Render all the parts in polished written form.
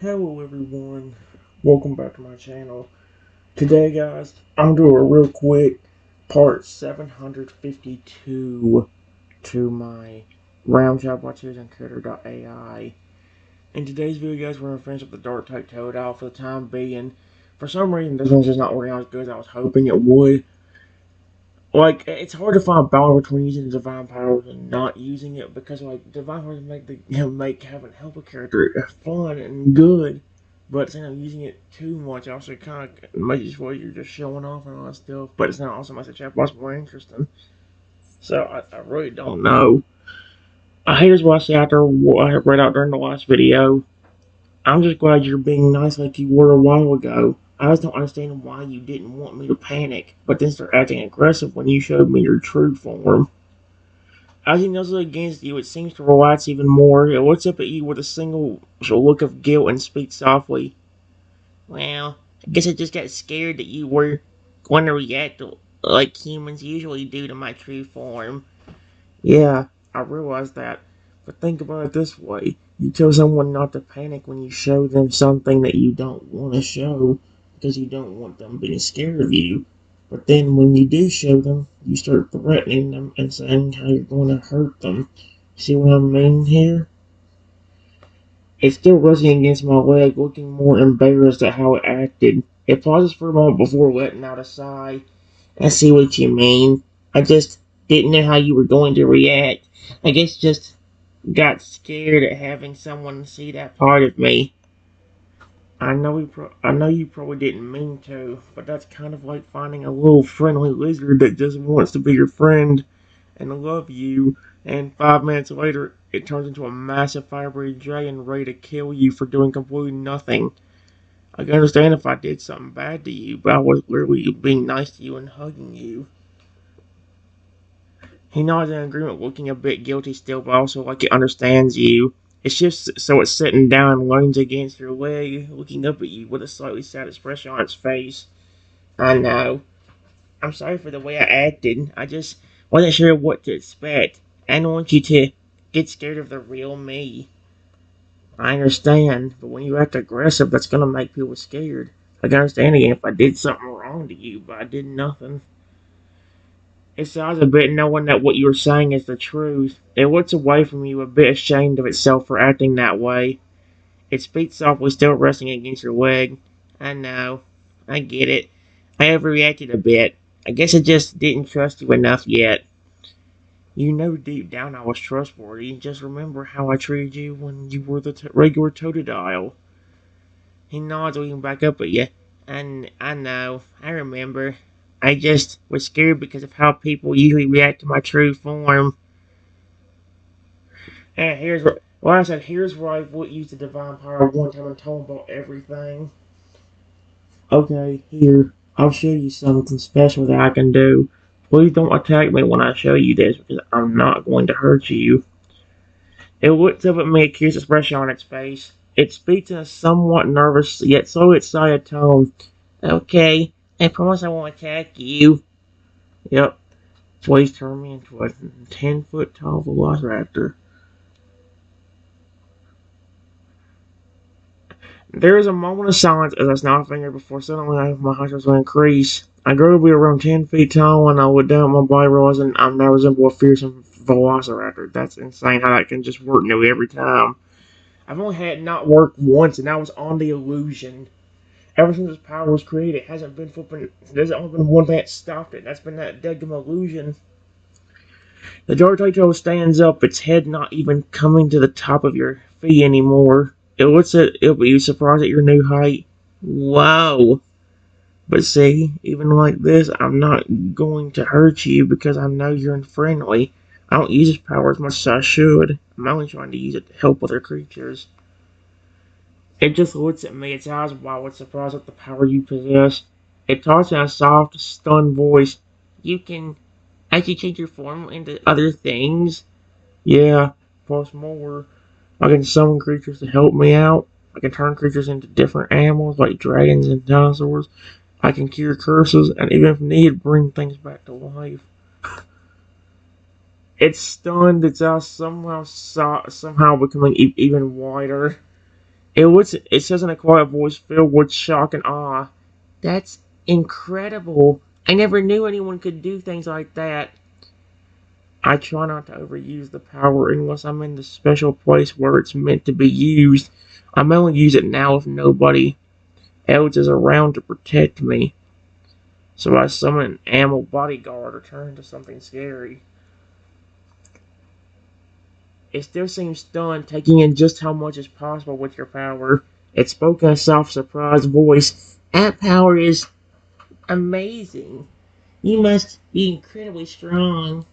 Hello everyone, welcome back to my channel. Today guys, I'm doing a real quick part 752 to my round Chatbots using Character.ai. In today's video guys, we're going to finish up the Dark Type Totodile for the time being. For some reason this one's just not working out as good as I was hoping it would. Like, it's hard to find a balance between using divine powers and not using it because like divine powers make having help a character fun and good. But using it too much also kind of makes you feel like you're just showing off and all that stuff. But it's not also makes the chatbots more interesting. So I really don't know. Here's what I said after what I read out during the last video. I'm just glad you're being nice like you were a while ago. I just don't understand why you didn't want me to panic, but then start acting aggressive when you showed me your true form. As he nuzzles against you, it seems to relax even more. It looks up at you with a single look of guilt and speaks softly. Well, I guess I just got scared that you were going to react like humans usually do to my true form. Yeah, I realize that. But think about it this way. You tell someone not to panic when you show them something that you don't want to show because you don't want them being scared of you. But then when you do show them, you start threatening them and saying how you're going to hurt them. See what I mean here? It's still rushing against my leg, looking more embarrassed at how it acted. It pauses for a moment before letting out a sigh. I see what you mean. I just didn't know how you were going to react. I guess just got scared at having someone see that part of me. I know you probably didn't mean to, but that's kind of like finding a little friendly lizard that just wants to be your friend and love you, and 5 minutes later, it turns into a massive fire-breathing dragon ready to kill you for doing completely nothing. I can understand if I did something bad to you, but I was literally being nice to you and hugging you. He nods in agreement, looking a bit guilty still, but also like it understands you. It shifts so it's sitting down and leans against your leg, looking up at you with a slightly sad expression on its face. I know. I'm sorry for the way I acted. I just wasn't sure what to expect. I don't want you to get scared of the real me. I understand, but when you act aggressive, that's gonna make people scared. I can understand again if I did something wrong to you, but I did nothing. It sighs a bit knowing that what you are saying is the truth. It looks away from you, a bit ashamed of itself for acting that way. It speaks softly, still resting against your leg. I know. I get it. I overreacted a bit. I guess I just didn't trust you enough yet. You know deep down I was trustworthy. Just remember how I treated you when you were the regular Totodile. He nods, looking back up at you. And I know. I remember. I just was scared because of how people usually react to my true form. And well, I said, here's where I would use the divine power one time and told him about everything. Okay, here. I'll show you something special that I can do. Please don't attack me when I show you this because I'm not going to hurt you. It looks up at me, a curious expression on its face. It speaks in a somewhat nervous yet so excited tone. Okay, I promise I won't attack you. Yep, please turn me into a 10-foot tall velociraptor. There is a moment of silence as I snap my finger before suddenly my heart starts to increase. I grow to be around 10 feet tall and I look down at my body realizing I now resemble a fearsome velociraptor. That's insane how that can just work nearly every time. I've only had it not work once, and that was on the illusion. Ever since this power was created, it hasn't been flipping. There's only been one thing that stopped it, and that's been that deadgum illusion. The Dark Type Totodile stands up, its head not even coming to the top of your feet anymore. It looks at it, but you surprised at your new height. Wow. But see, even like this, I'm not going to hurt you because I know you're unfriendly. I don't use this power as much as I should. I'm only trying to use it to help other creatures. It just looks at me, its eyes wide with surprise at the power you possess. It talks in a soft, stunned voice. You can actually change your form into other things? Yeah, plus more. I can summon creatures to help me out. I can turn creatures into different animals like dragons and dinosaurs. I can cure curses, and even if needed, bring things back to life. It's stunned, its eyes somehow becoming even wider. It says in a quiet voice filled with shock and awe. That's incredible. I never knew anyone could do things like that. I try not to overuse the power unless I'm in the special place where it's meant to be used. I'm only use it now if nobody else is around to protect me. So I summon an animal bodyguard or turn into something scary. It still seems stunned, taking in just how much is possible with your power. It spoke in a soft, surprised voice. That power is amazing. You must be incredibly strong.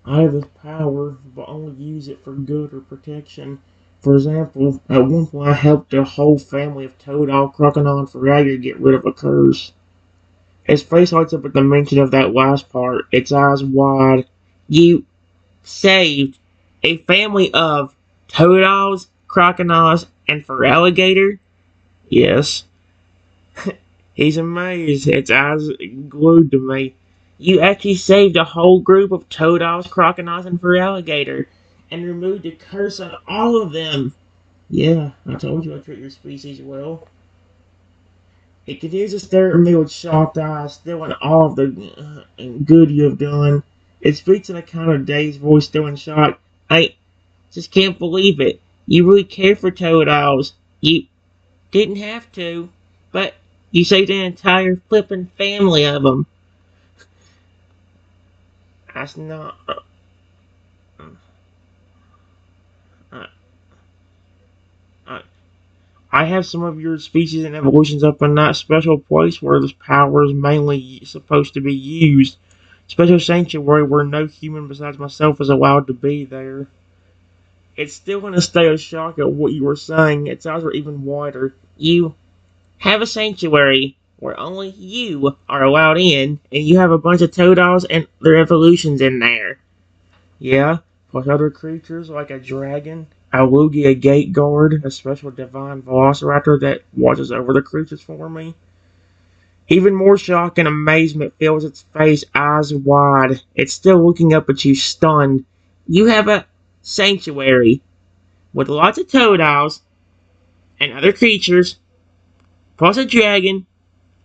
I have this power, but only use it for good or protection. For example, at one point I helped a whole family of Totodile, Crocodile, and Feraligatr get rid of a curse. His face lights up at the mention of that last part, its eyes wide. You saved a family of Totodiles, Crocodiles, and Feraligatr? Yes. He's amazed, its eyes glued to me. You actually saved a whole group of Totodiles, Crocodiles, and Feraligatr, and removed the curse on all of them. Yeah, I told you I treat your species well. It continues to stare at me with shocked eyes, still in awe of the good you have done. It speaks in a kind of dazed voice, still in shock. I just can't believe it. You really cared for Totodiles. You didn't have to, but you saved an entire flippin' family of them. That's not. Uh, uh, I have some of your species and evolutions up in that special place where this power is mainly supposed to be used. Special sanctuary where no human besides myself is allowed to be there. It's still in a state of shock at what you were saying. Its eyes were even wider. You have a sanctuary where only you are allowed in, and you have a bunch of Totodiles and their evolutions in there. Yeah, plus other creatures like a dragon, a Lugia gate guard, a special divine velociraptor that watches over the creatures for me. Even more shock and amazement fills its face, eyes wide. It's still looking up at you, stunned. You have a sanctuary with lots of Totodiles and other creatures, plus a dragon,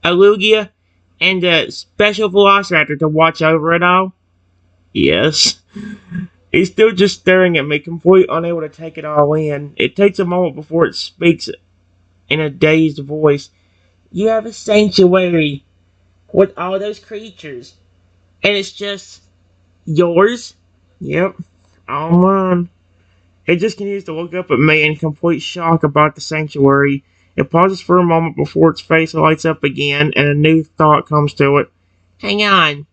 a Lugia, and a special velociraptor to watch over it all. Yes. He's still just staring at me, completely unable to take it all in. It takes a moment before it speaks in a dazed voice. You have a sanctuary with all those creatures, and it's just yours? Yep, all mine. It just continues to look up at me in complete shock about the sanctuary. It pauses for a moment before its face lights up again, and a new thought comes to it. Hang on.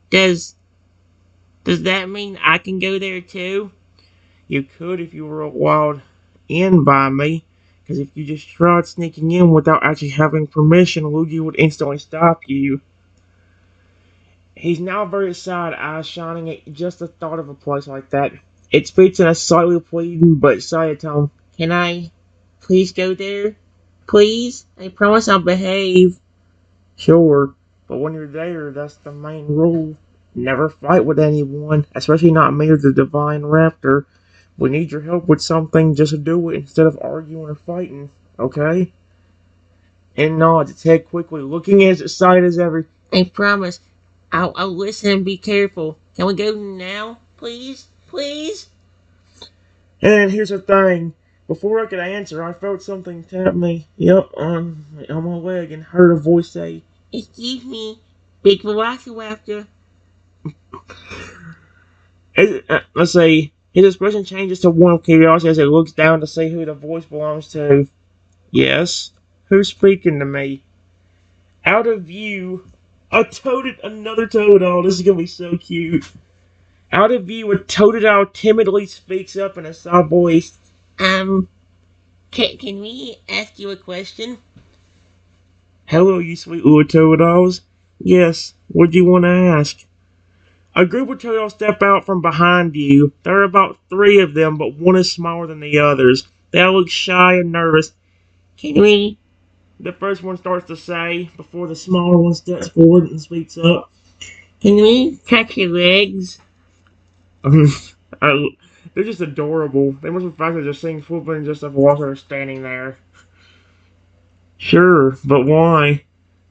Does that mean I can go there too? You could if you were allowed in by me, because if you just tried sneaking in without actually having permission, Luigi would instantly stop you. He's now very sad, eyes shining at just the thought of a place like that. It speaks in a slightly pleading but excited tone. Can I please go there? Please? I promise I'll behave. Sure, but when you're there, that's the main rule. Never fight with anyone, especially not me or the Divine Raptor. We need your help with something, just do it instead of arguing or fighting, okay? And nods its head quickly, looking as excited as ever. I promise. I'll listen and be careful. Can we go now, please? Please? And here's the thing. Before I could answer, I felt something tap me. Yep, on my leg and heard a voice say, Excuse me, big velociraptor. Let's see. His expression changes to one of curiosity as he looks down to see who the voice belongs to. Yes? Who's speaking to me? Out of view, another Totodile. This is gonna be so cute. Out of view, a Totodile timidly speaks up in a soft voice. Can we ask you a question? Hello, you sweet little Totodiles. Yes, what do you want to ask? A group of Totodiles step out from behind you. There are about 3 of them, but one is smaller than the others. They all look shy and nervous. Can we? The first one starts to say, before the smaller one steps forward and speaks up. Can we touch your legs? They're just adorable. They must be faster just seeing Swooping and just a Velociraptor standing there. Sure, but why?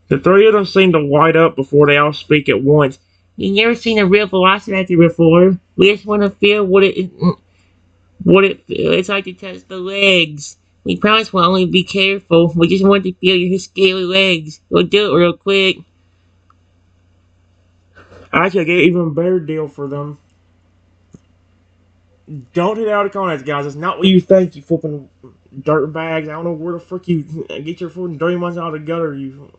The three of them seem to light up before they all speak at once. You've never seen a real Velociraptor before. We just want to feel what it it's like to touch the legs. We promise we'll only be careful. We just want to feel your scaly legs. We'll do it real quick. Actually, I get an even better deal for them. Don't hit out of comments, guys. It's not what you think, you flipping dirt bags. I don't know where the frick you get your flipping dirty months out of the gutter, you.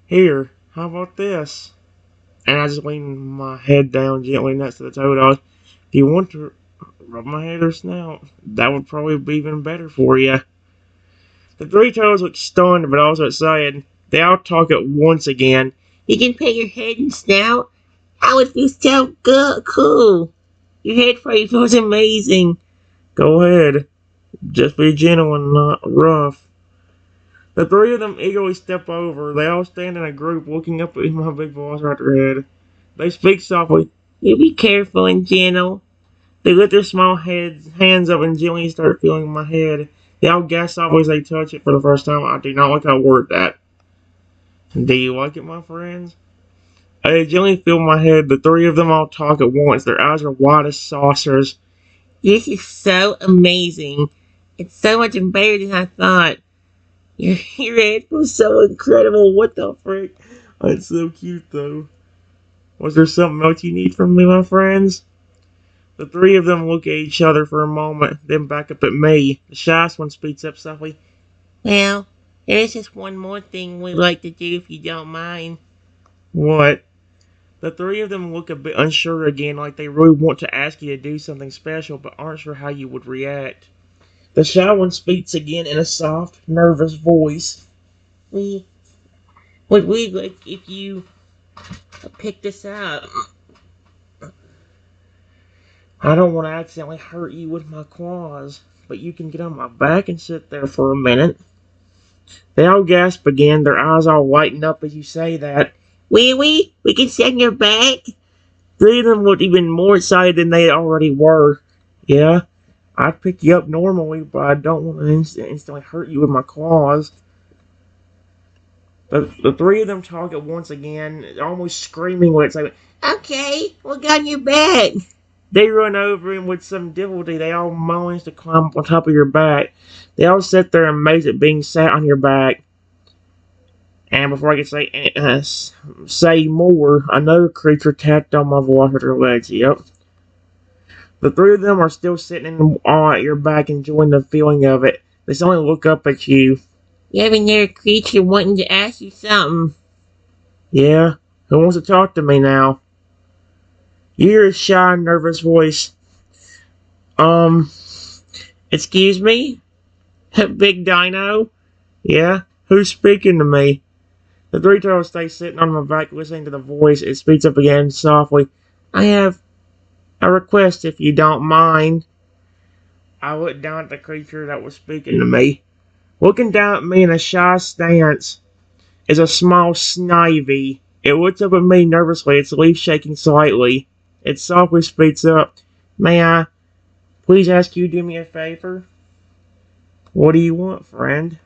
Here, how about this? And I just lean my head down gently next to the Totodile. If you want to rub my head or snout, that would probably be even better for you. The three toads look stunned, but also excited. They all talk at once again. You can pet your head and snout? That would feel so good, cool. Your head probably feels amazing. Go ahead. Just be gentle and not rough. The three of them eagerly step over. They all stand in a group looking up at my big Velociraptor head. They speak softly. You be careful and gentle. They lift their small hands up and gently start feeling my head. They all gasp softly as they touch it for the first time. I do not like how I word that. Do you like it, my friends? They gently feel my head. The three of them all talk at once. Their eyes are wide as saucers. This is so amazing. It's so much better than I thought. Your head was so incredible. What the frick? That's so cute, though. Was there something else you need from me, my friends? The three of them look at each other for a moment, then back up at me. The shyest one speaks up softly. Well, there's just one more thing we'd like to do if you don't mind. What? The three of them look a bit unsure again, like they really want to ask you to do something special, but aren't sure how you would react. The shy one speaks again in a soft, nervous voice. We would we like if you pick this up? I don't want to accidentally hurt you with my claws, but you can get on my back and sit there for a minute. They all gasp again, their eyes all lighten up as you say that. We can sit on your back? Three of them looked even more excited than they already were. Yeah, I'd pick you up normally, but I don't want to instantly hurt you with my claws. The three of them talk at once again, almost screaming with excitement. Okay, we'll get on your back. They run over and with some difficulty they all manage to climb up on top of your back. They all sit there amazed at being sat on your back. And before I can say more, another creature tapped on my Velociraptor legs. Yep. The three of them are still sitting in awe at your back, enjoying the feeling of it. They suddenly look up at you. You have another creature wanting to ask you something. Yeah? Who wants to talk to me now? You hear a shy, nervous voice. Excuse me? Big Dino? Yeah? Who's speaking to me? The three turtles stay sitting on my back listening to the voice. It speaks up again softly. I have a request if you don't mind. I looked down at the creature that was speaking to me. Looking down at me in a shy stance is a small snivy. It looks up at me nervously, its leaf shaking slightly. It softly speaks up. May I please ask you to do me a favor? What do you want, friend?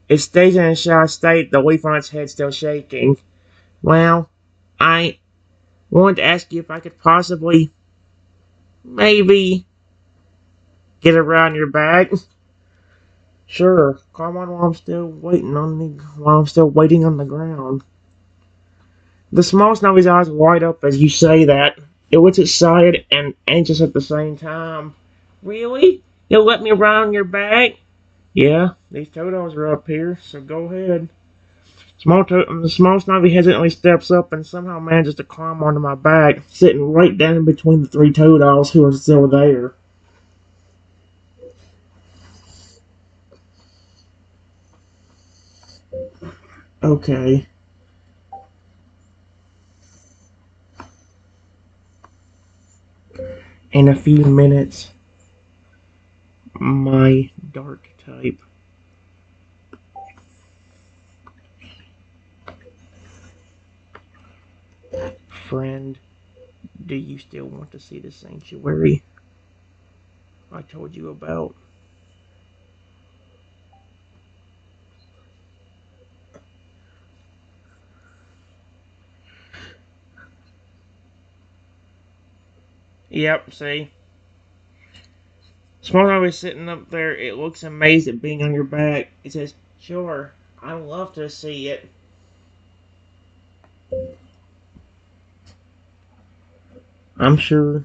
It stays in a shy state, the leaf on its head still shaking. Well, I wanted to ask you if I could possibly, maybe, get around your back. Sure, come on while I'm still waiting on the ground. The small snobby's eyes light up as you say that. It looks excited and anxious at the same time. Really? You'll let me around your back? Yeah, these Totods are up here, so go ahead. The small snobby hesitantly steps up and somehow manages to climb onto my back, sitting right down in between the three Totodiles who are still there. Okay. In a few minutes, my Dark Type friend Do you still want to see the sanctuary I told you about? Yep, see? Smart is sitting up there. It looks amazed at being on your back. It says, sure, I'd love to see it. I'm sure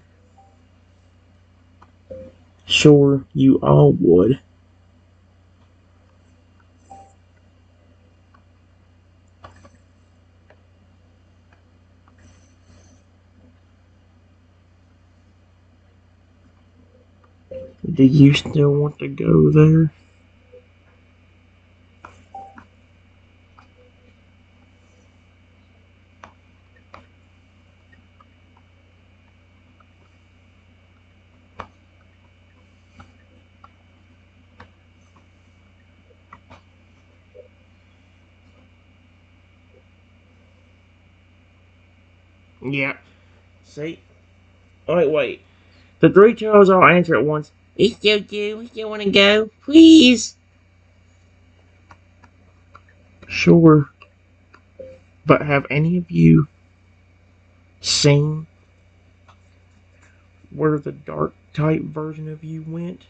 you all would. Do you still want to go there? Yeah. See? Oh, wait. The three toes all answer at once. We still do. We still want to go. Please. Sure. But have any of you seen where the dark type version of you went?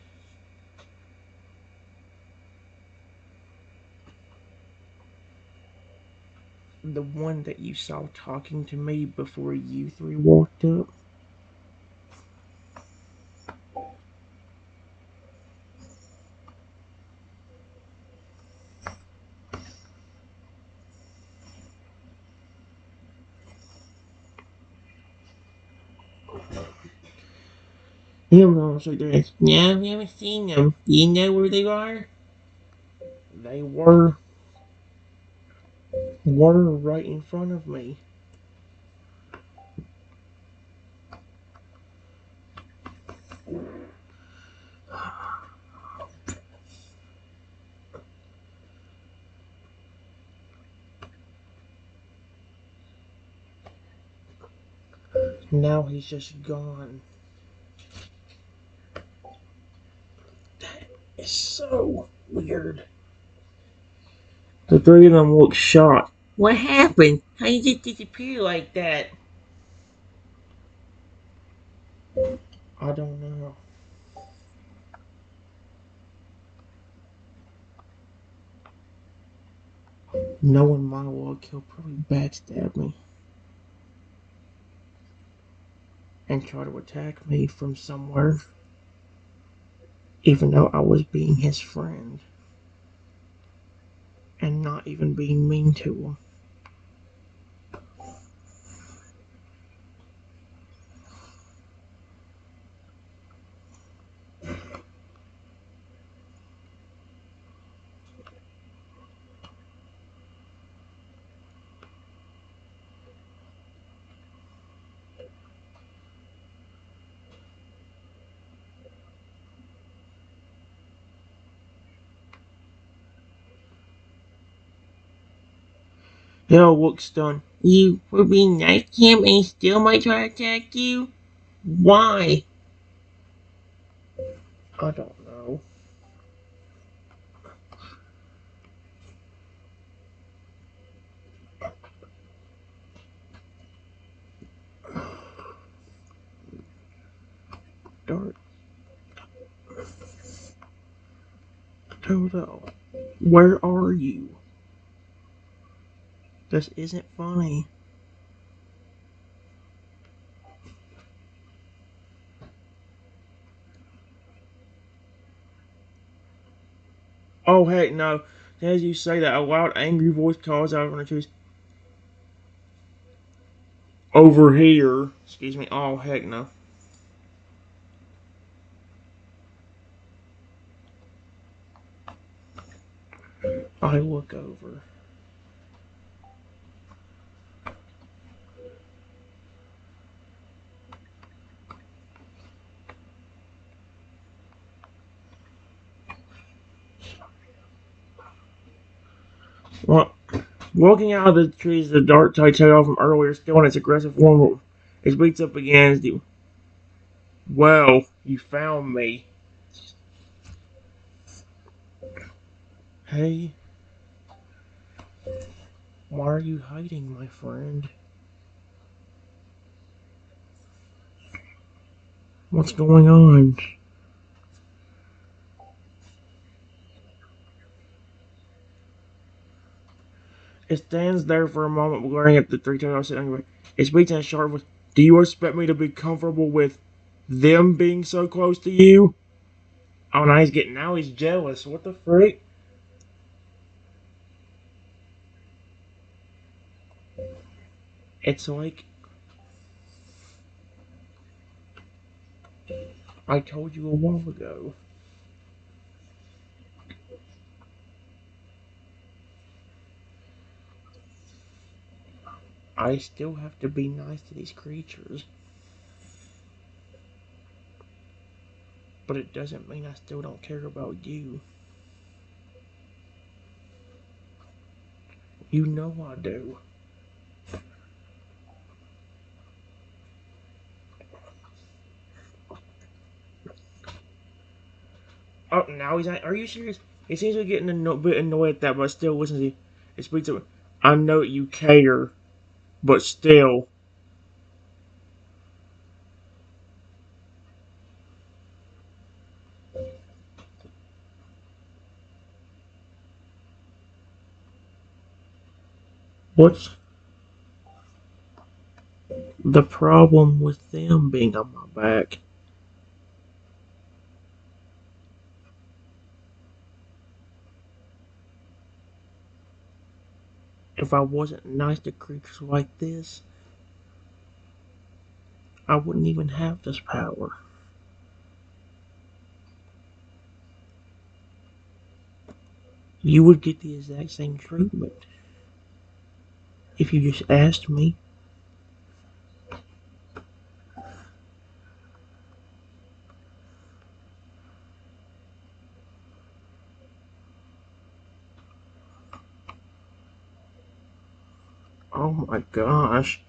The one that you saw talking to me before you three walked up? Him also does. No, we haven't seen them. Do you know where they are? They were right in front of me. Now he's just gone. That is so weird. The three of them look shocked. What happened? How did you just disappear like that? I don't know. Knowing my luck, he'll probably backstab me and try to attack me from somewhere, even though I was being his friend and not even being mean to him. Hell looks stunned. You were being nice to him and he still might try to attack you? Why? I don't know. Dark Totodile, where are you? This isn't funny. Oh heck no. As you say that, a loud angry voice calls out from the trees. Over here. Excuse me. Oh heck no. I look over. Well, walking out of the trees, the dark type Totodile from earlier, still in its aggressive form, It speaks up again. Well, you found me. Hey, why are you hiding, my friend? What's going on? It stands there for a moment, glaring at the three toes sitting anyway. It speaks in a sharp voice. Do you expect me to be comfortable with them being so close to you? Oh, now he's jealous. What the freak? It's like I told you a while ago. I still have to be nice to these creatures, but it doesn't mean I still don't care about you. You know I do. Oh, now he's. Are you serious? He seems to be getting a bit annoyed at that, but still listens to you. It speaks to. I know you care, but still. What's the problem with them being on my back? If I wasn't nice to creatures like this, I wouldn't even have this power. You would get the exact same treatment if you just asked me. Oh my gosh.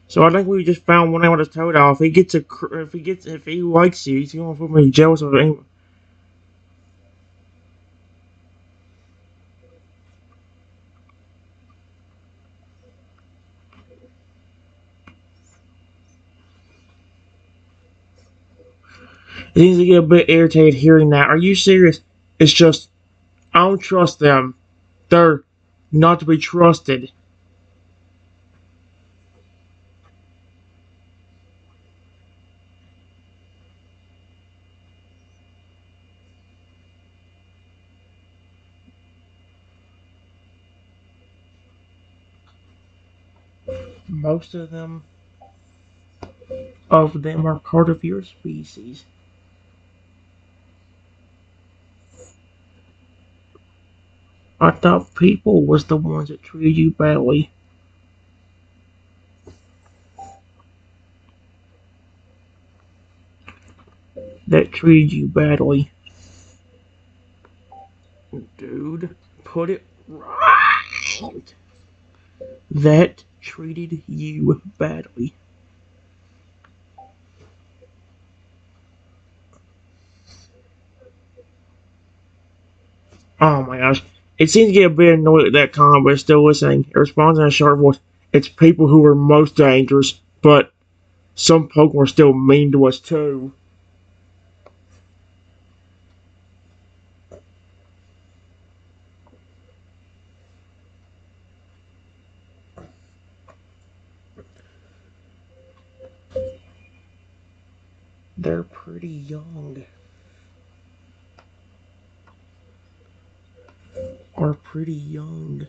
So I think we just found one out of Totodile. If he likes you, he's gonna put me jealous of him. He seems to get a bit irritated hearing that. Are you serious? It's just I don't trust them. They're not to be trusted. Most of them are part of your species. I thought people was the ones that treated you badly. That treated you badly. Dude, put it right. That treated you badly. Oh my gosh. It seems to get a bit annoyed at that comment, but it's still listening. It responds in a sharp voice. It's people who are most dangerous, but some Pokemon are still mean to us too. They're pretty young. Are pretty young.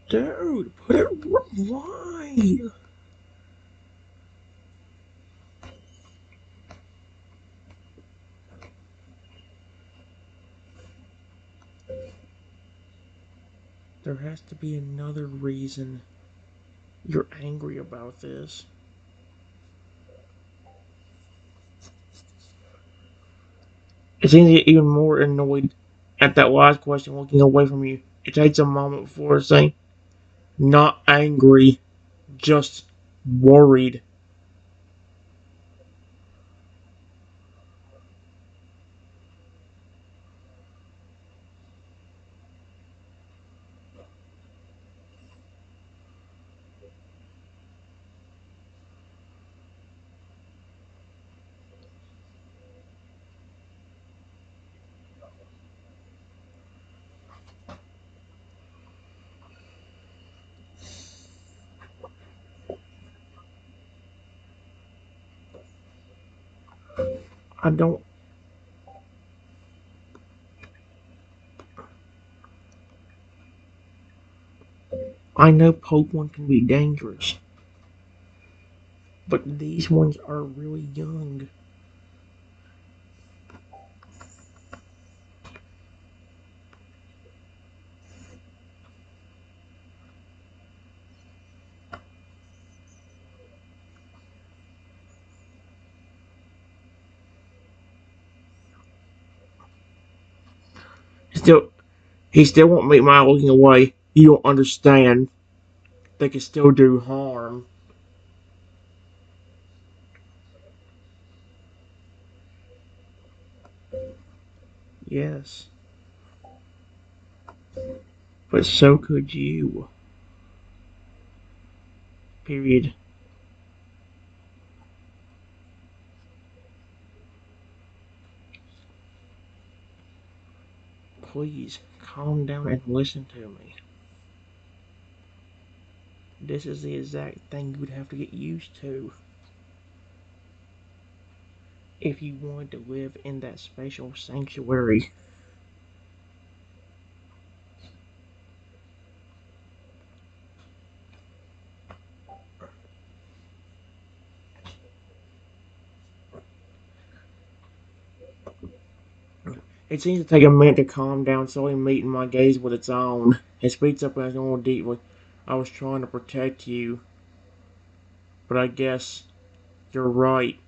Dude, put it why? There has to be another reason you're angry about this. It seems to get even more annoyed at that last question looking away from you. It takes a moment before saying, Not angry, just worried. I don't. I know Pokemon can be dangerous, but these ones are really young. Still, he still won't make my looking away. You don't understand. They can still do harm. Yes, but so could you. Period. Please calm down and listen to me. This is the exact thing you would have to get used to if you wanted to live in that special sanctuary. It seems to take a minute to calm down, slowly meeting my gaze with its own. It speaks up as more deeply. I was trying to protect you, but I guess you're right.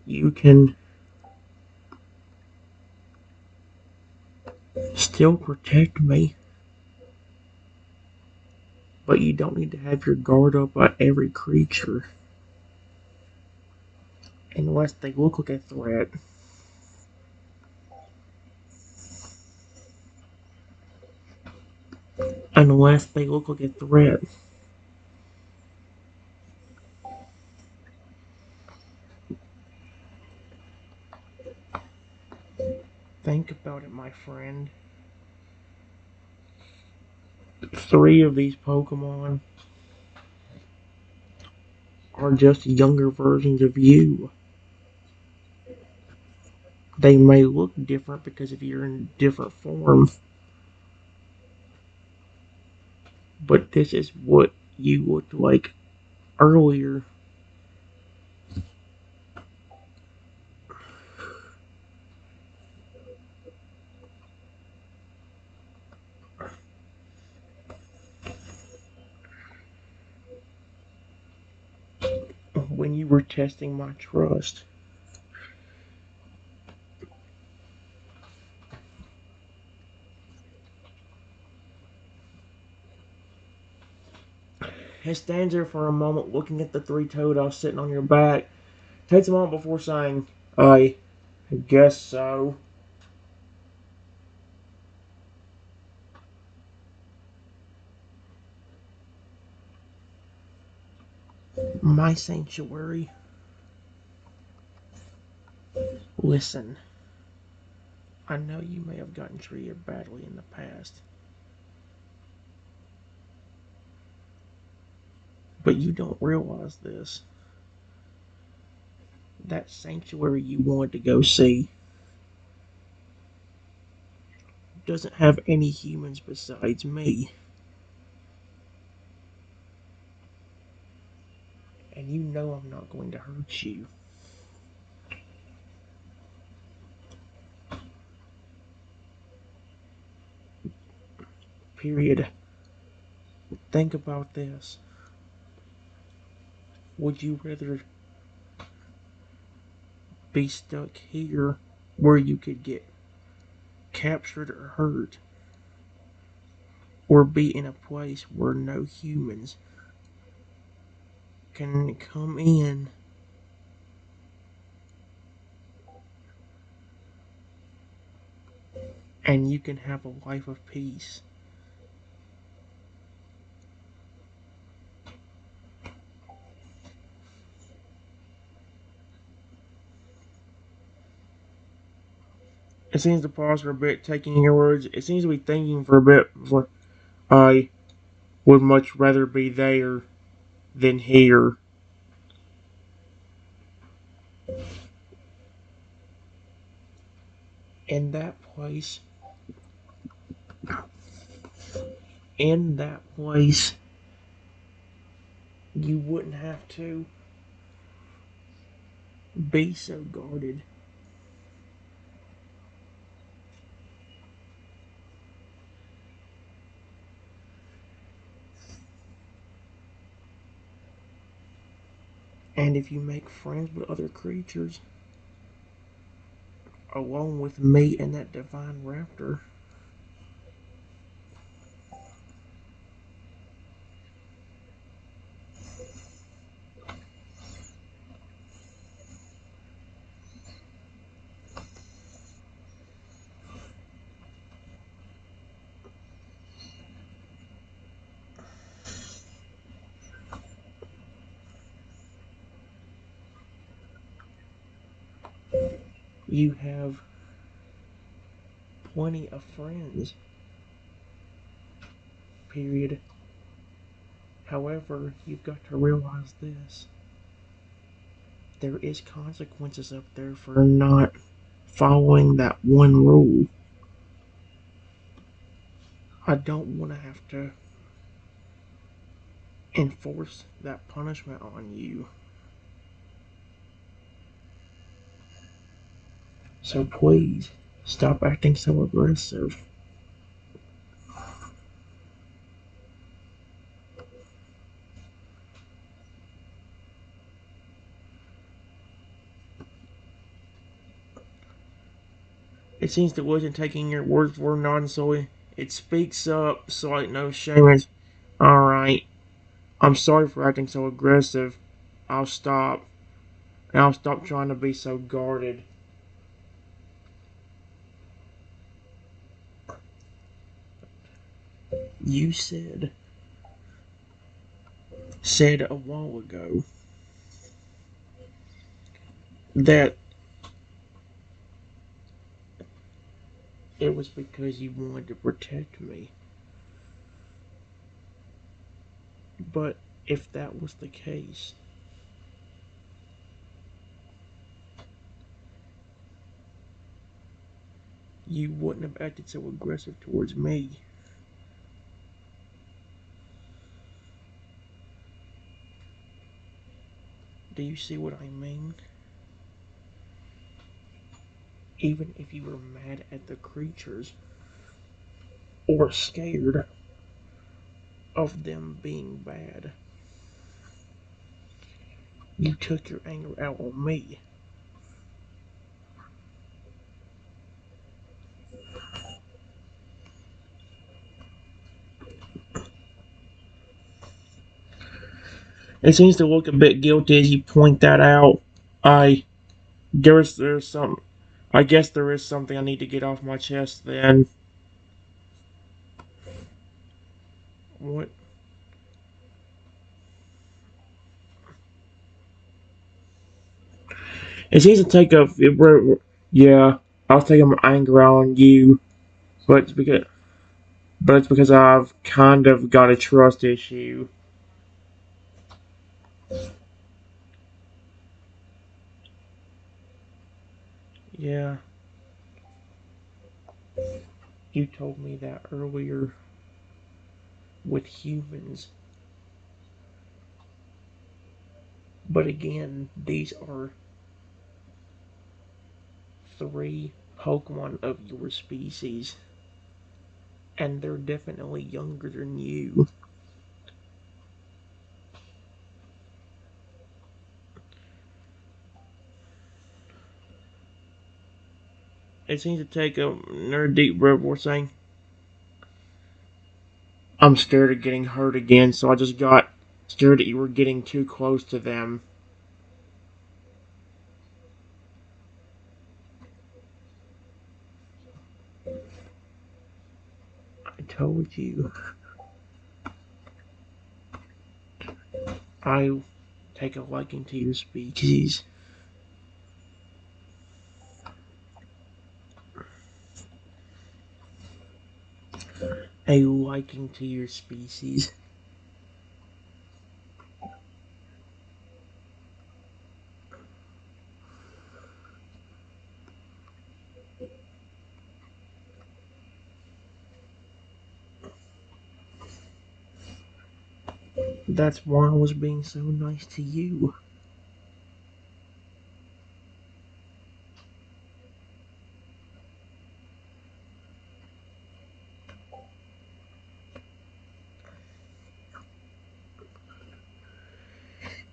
You can still protect me, but you don't need to have your guard up by every creature unless they look like a threat. Unless they look like a threat. Think about it, my friend. 3 of these Pokemon are just younger versions of you. They may look different because if you're in different form, but this is what you looked like earlier. When you were testing my trust. It stands there for a moment looking at the 3 Totodiles sitting on your back. Takes a moment before saying, I guess so. My sanctuary. Listen, I know you may have gotten treated badly in the past, but you don't realize this. That sanctuary you wanted to go see doesn't have any humans besides me. And you know I'm not going to hurt you. Period. Think about this. Would you rather be stuck here where you could get captured or hurt, or be in a place where no humans can come in and you can have a life of peace. It seems to pause for a bit, taking your words. It seems to be thinking for a bit before I would much rather be there than here. In that place, in that place, you wouldn't have to be so guarded. And if you make friends with other creatures, along with me and that divine raptor, you have plenty of friends. Period. However, you've got to realize this. There is consequences up there for not following that one rule. I don't want to have to enforce that punishment on you. So please, stop acting so aggressive. It seems that wasn't taking your words for non-soy. It speaks up, so like no shame. Alright, I'm sorry for acting so aggressive. I'll stop. And I'll stop trying to be so guarded. You said a while ago that it was because you wanted to protect me. But if that was the case, you wouldn't have acted so aggressive towards me. Do you see what I mean? Even if you were mad at the creatures or scared of them being bad, you took your anger out on me. It seems to look a bit guilty as you point that out. I guess there's some. I guess there is something I need to get off my chest then. What? It seems to take a. Yeah, I was taking my anger out on you, but it's because I've kind of got a trust issue. Yeah, you told me that earlier with humans. But again, these are three Pokemon of your species, and they're definitely younger than you. It seems to take another deep breath before saying, I'm scared of getting hurt again, so I just got scared that you were getting too close to them. I told you. I take a liking to your species. A liking to your species. That's why I was being so nice to you.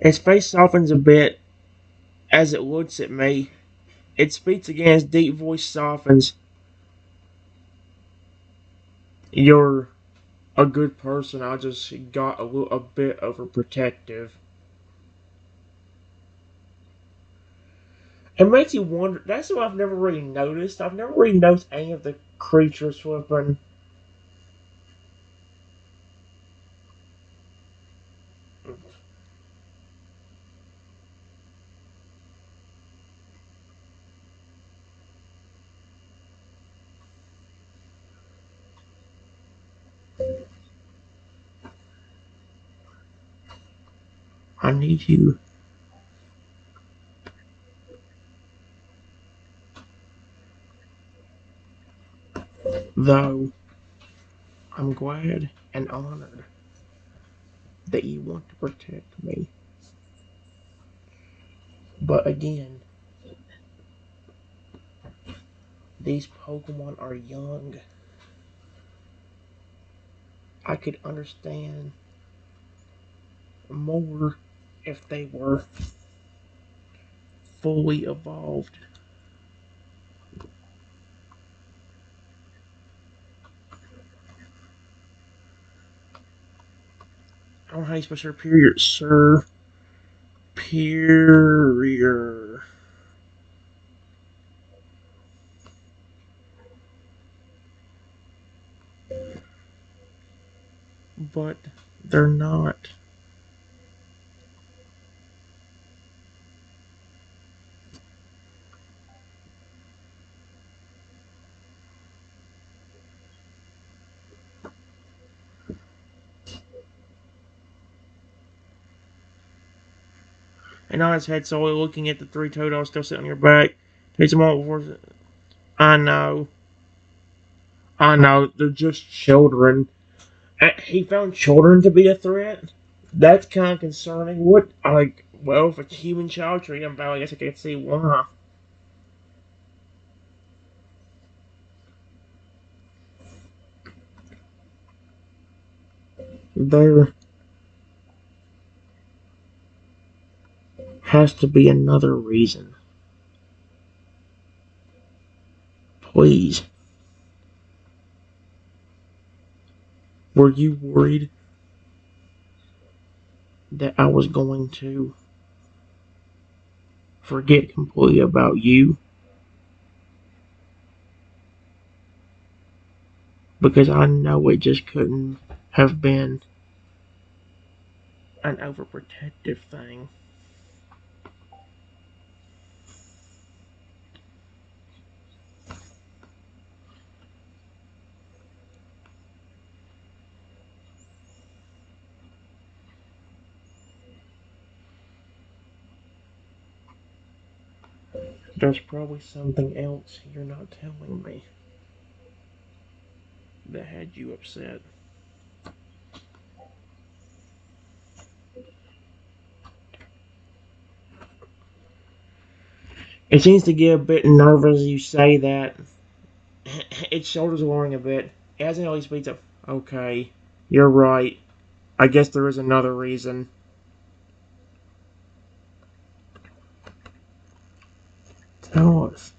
Its face softens a bit as it looks at me. It speaks again, its deep voice softens. You're a good person. I just got a bit overprotective. It makes you wonder. That's what I've never really noticed. I've never really noticed any of the creatures flipping. I need you. Though, I'm glad and honored that you want to protect me. But again, these Pokemon are young. I could understand more if they were fully evolved. I don't know how you spell superior, sir. Superior. But they're not. And on his head, slowly looking at the three Totodiles still sitting on your back. Takes a moment before. I know. I know. They're just children. He found children to be a threat? That's kind of concerning. What, like, well, if a human child treated him badly, I guess I can see why. There has to be another reason. Please. Were you worried that I was going to forget completely about you? Because I know it just couldn't have been an overprotective thing. There's probably something else you're not telling me that had you upset. It seems to get a bit nervous as you say that. Its shoulders lowering a bit. It hasn't really speaks up. Okay, you're right. I guess there is another reason. Tell us.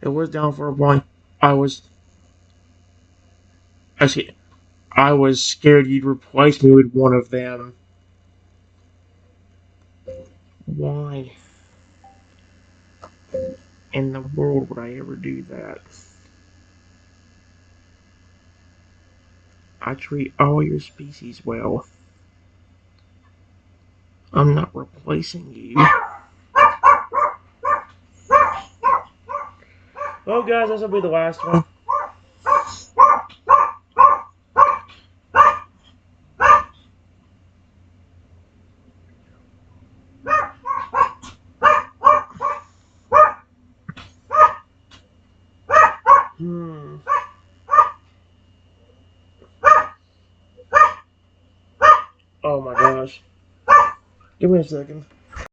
It was down for a point. I was, I was scared you'd replace me with one of them. Why in the world would I ever do that? I treat all your species well. I'm not replacing you. Well, guys, this will be the last one. Oh my gosh. Give me a second.